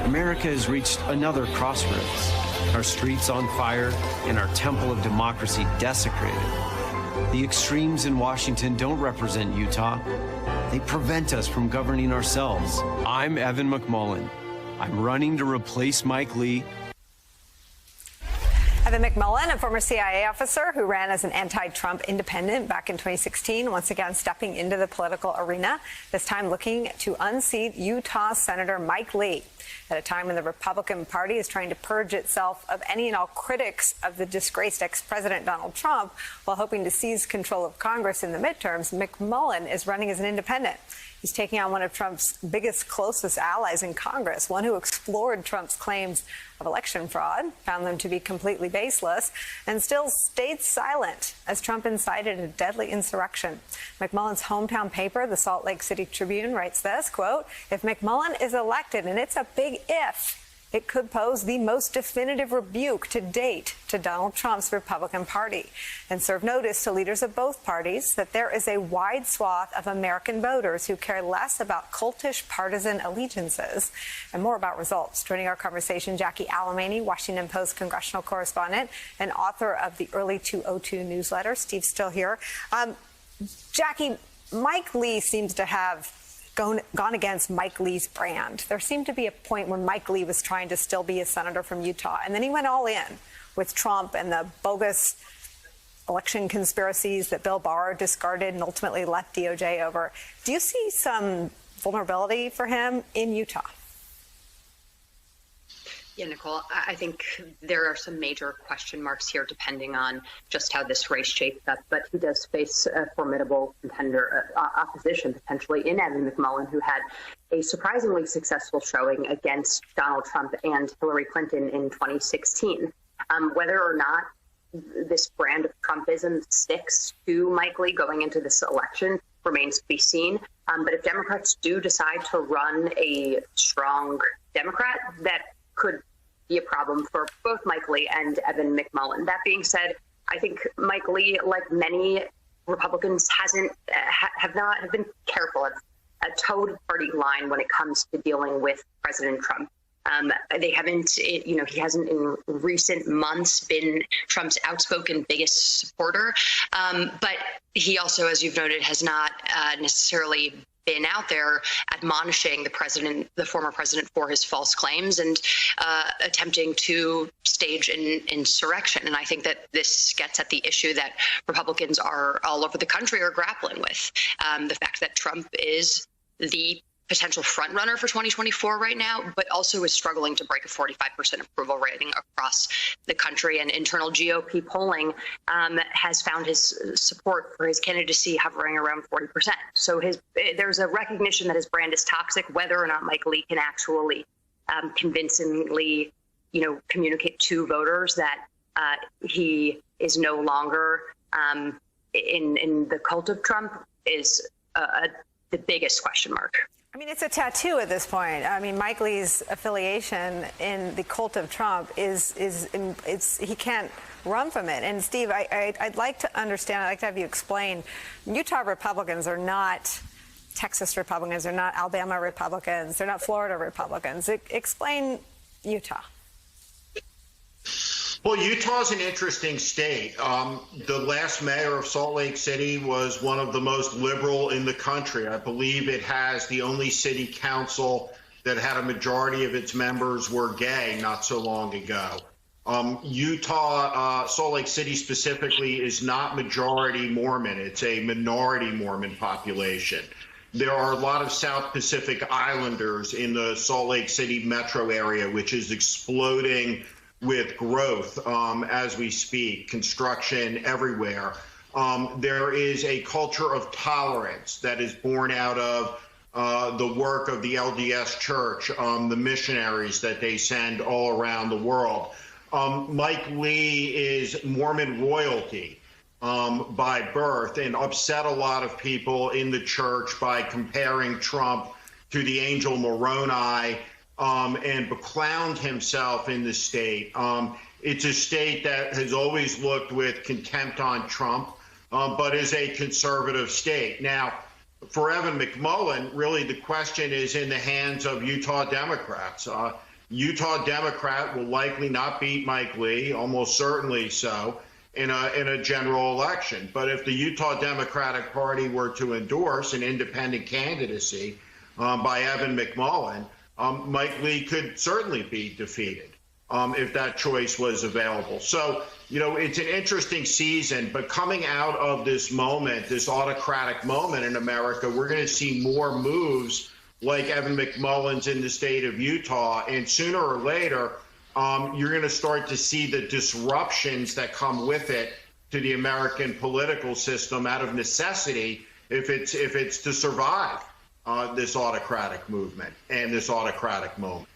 America has reached another crossroads. Our streets on fire and our temple of democracy desecrated. The extremes in Washington don't represent Utah. They prevent us from governing ourselves. I'm Evan McMullin. I'm running to replace Mike Lee. Evan McMullin, a former CIA officer who ran as an anti-Trump independent back in 2016, once again stepping into the political arena, this time looking to unseat Utah Senator Mike Lee at a time when the Republican Party is trying to purge itself of any and all critics of the disgraced ex-president Donald Trump while hoping to seize control of Congress in the midterms. McMullin is running as an independent. He's taking on one of Trump's biggest, closest allies in Congress, one who explored Trump's claims of election fraud, found them to be completely baseless, and still stayed silent as Trump incited a deadly insurrection. McMullin's hometown paper, the Salt Lake City Tribune, writes this, quote, "If McMullin is elected, and it's a big if, it could pose the most definitive rebuke to date to Donald Trump's Republican Party and serve notice to leaders of both parties that there is a wide swath of American voters who care less about cultish partisan allegiances and more about results." Joining our conversation, Jackie Alemany, Washington Post congressional correspondent and author of the Early 202 newsletter. Steve's still here. Jackie, Mike Lee seems to have gone against Mike Lee's brand. There seemed to be a point when Mike Lee was trying to still be a senator from Utah, and then he went all in with Trump and the bogus election conspiracies that Bill Barr discarded and ultimately left DOJ over. Do you see some vulnerability for him in Utah? Yeah, Nicole, I think there are some major question marks here depending on just how this race shapes up. But he does face a formidable contender, opposition potentially in Evan McMullin, who had a surprisingly successful showing against Donald Trump and Hillary Clinton in 2016. Whether or not this brand of Trumpism sticks to Mike Lee going into this election remains to be seen. But if Democrats do decide to run a strong Democrat, that could be a problem for both Mike Lee and Evan McMullin. That being said, I think Mike Lee, like many Republicans, have been careful, have towed party line when it comes to dealing with President Trump. They haven't, he hasn't in recent months been Trump's outspoken biggest supporter, but he also, as you've noted, has not necessarily been out there admonishing the former president, for his false claims and attempting to stage an insurrection. And I think that this gets at the issue that Republicans are all over the country are grappling with. The fact that Trump is the potential front runner for 2024 right now, but also is struggling to break a 45% approval rating across the country. And internal GOP polling has found his support for his candidacy hovering around 40%. So there's a recognition that his brand is toxic. Whether or not Mike Lee can actually convincingly, communicate to voters that he is no longer in the cult of Trump is the biggest question mark. I mean, it's a tattoo at this point. I mean, Mike Lee's affiliation in the cult of Trump he can't run from it. And Steve, I'd like to understand, I'd like to have you explain, Utah Republicans are not Texas Republicans, they're not Alabama Republicans, they're not Florida Republicans. Explain Utah. Well, Utah is an interesting state. The last mayor of Salt Lake City was one of the most liberal in the country. I believe it has the only city council that had a majority of its members were gay not so long ago. Utah, Salt Lake City specifically, is not majority Mormon. It's a minority Mormon population. There are a lot of South Pacific Islanders in the Salt Lake City metro area, which is exploding with growth as we speak, construction everywhere. There is a culture of tolerance that is born out of the work of the LDS Church, the missionaries that they send all around the world. Mike Lee is Mormon royalty by birth and upset a lot of people in the church by comparing Trump to the angel Moroni, and beclowned himself in the state. It's a state that has always looked with contempt on Trump, but is a conservative state. Now, for Evan McMullin, really the question is in the hands of Utah Democrats. Utah Democrat will likely not beat Mike Lee, almost certainly so, in a general election. But if the Utah Democratic Party were to endorse an independent candidacy by Evan McMullin, Mike Lee could certainly be defeated if that choice was available. So, you know, it's an interesting season, but coming out of this moment, this autocratic moment in America, we're going to see more moves like Evan McMullin's in the state of Utah. And sooner or later, you're going to start to see the disruptions that come with it to the American political system out of necessity if it's to survive this autocratic movement and this autocratic moment.